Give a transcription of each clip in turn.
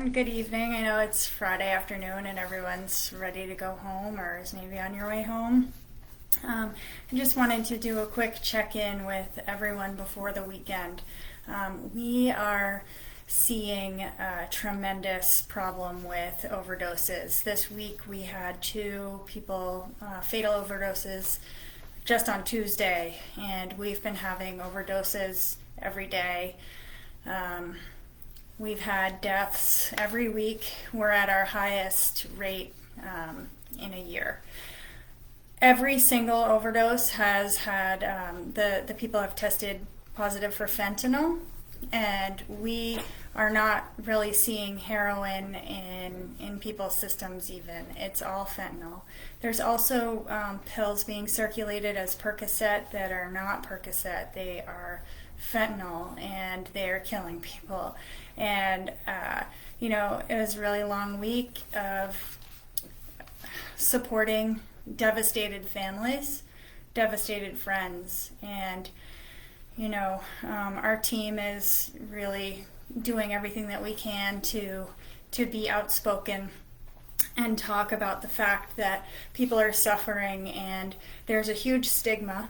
Good evening. I know it's Friday afternoon and everyone's ready to go home or is maybe on your way home. I just wanted to do a quick check-in with everyone before the weekend. We are seeing a tremendous problem with overdoses. This week we had two people, fatal overdoses just on Tuesday, and we've been having overdoses every day. We've had deaths every week. We're at our highest rate in a year. Every single overdose has had, the people have tested positive for fentanyl, and we are not really seeing heroin in people's systems even. It's all fentanyl. There's also pills being circulated as Percocet that are not Percocet. They are fentanyl, and they are killing people. And it was a really long week of supporting devastated families, devastated friends, and our team is really doing everything that we can to be outspoken and talk about the fact that people are suffering, and there's a huge stigma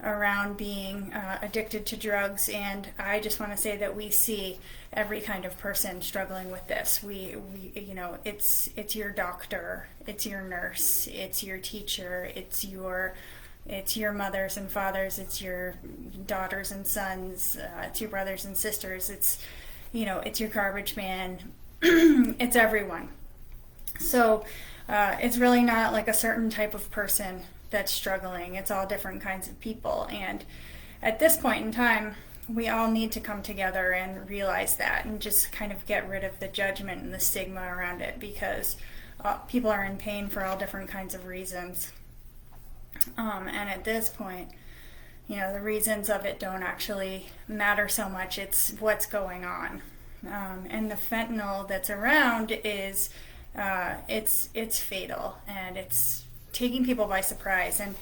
around being addicted to drugs. And I just want to say that we see every kind of person struggling with this. It's your doctor, it's your nurse, it's your teacher, it's your mothers and fathers, it's your daughters and sons, it's your brothers and sisters, it's your garbage man, it's everyone. So it's really not like a certain type of person that's struggling. It's all different kinds of people. And at this point in time, we all need to come together and realize that and just kind of get rid of the judgment and the stigma around it, because people are in pain for all different kinds of reasons. And at this point, the reasons of it don't actually matter so much. It's what's going on. And the fentanyl that's around is it's fatal, and it's taking people by surprise. And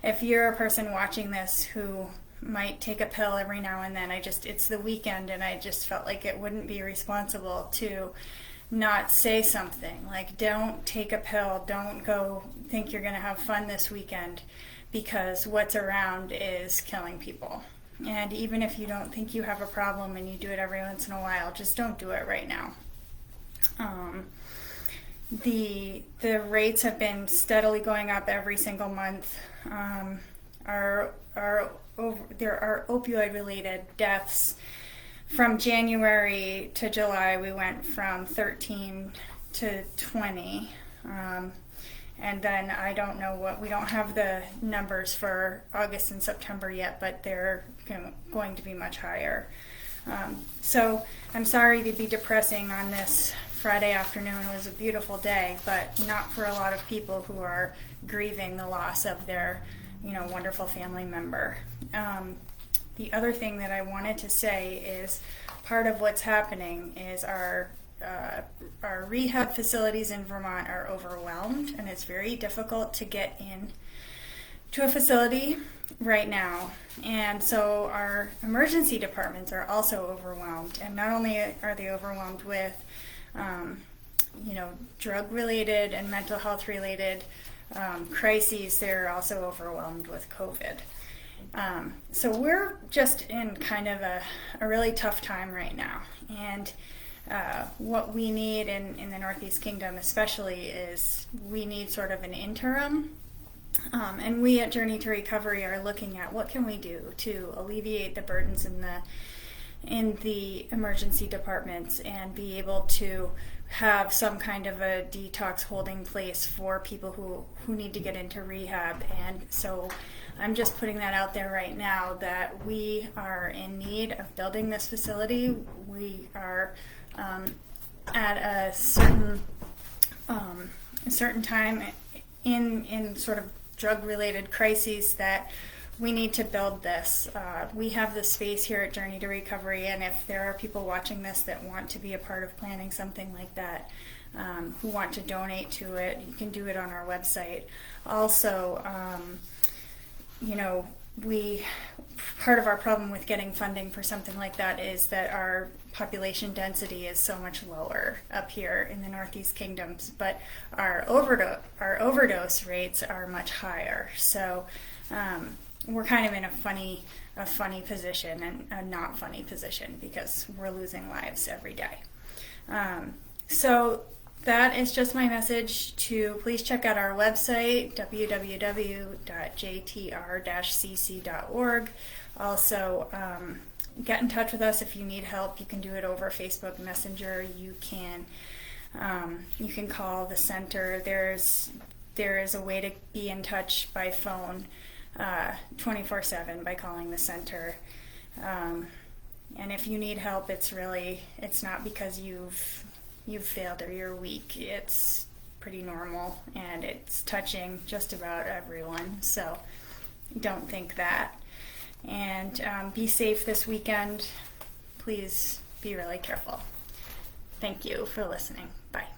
if you're a person watching this who might take a pill every now and then, it's the weekend, and I just felt like it wouldn't be responsible to not say something like, don't take a pill, don't go think you're going to have fun this weekend, because what's around is killing people. And even if you don't think you have a problem and you do it every once in a while, just don't do it right now. The rates have been steadily going up every single month. There are opioid-related deaths. From January to July, we went from 13 to 20. And then I don't know we don't have the numbers for August and September yet, but they're going to be much higher. So I'm sorry to be depressing on this Friday afternoon. It was a beautiful day, but not for a lot of people who are grieving the loss of their, wonderful family member. The other thing that I wanted to say is part of what's happening is our rehab facilities in Vermont are overwhelmed, and it's very difficult to get in to a facility right now. And so our emergency departments are also overwhelmed, and not only are they overwhelmed with drug-related and mental health-related crises, they're also overwhelmed with COVID. So we're just in kind of a really tough time right now. And what we need in the Northeast Kingdom especially is we need sort of an interim. And we at Journey to Recovery are looking at what can we do to alleviate the burdens in the emergency departments and be able to have some kind of a detox holding place for people who need to get into rehab. And so I'm just putting that out there right now that we are in need of building this facility. We are at a certain time in sort of drug-related crises that we need to build this. We have the space here at Journey to Recovery, and if there are people watching this that want to be a part of planning something like that, who want to donate to it, you can do it on our website. Also, part of our problem with getting funding for something like that is that our population density is so much lower up here in the Northeast Kingdoms, but our overdose rates are much higher. So we're kind of in a funny position, and a not funny position, because we're losing lives every day. So that is just my message to please check out our website, www.jtr-cc.org. Also, get in touch with us if you need help. You can do it over Facebook Messenger. You can call the center. There is a way to be in touch by phone 24/7 by calling the center. And if you need help, it's not because you've failed or you're weak. It's pretty normal, and it's touching just about everyone. So don't think that. And be safe this weekend. Please be really careful. Thank you for listening. Bye.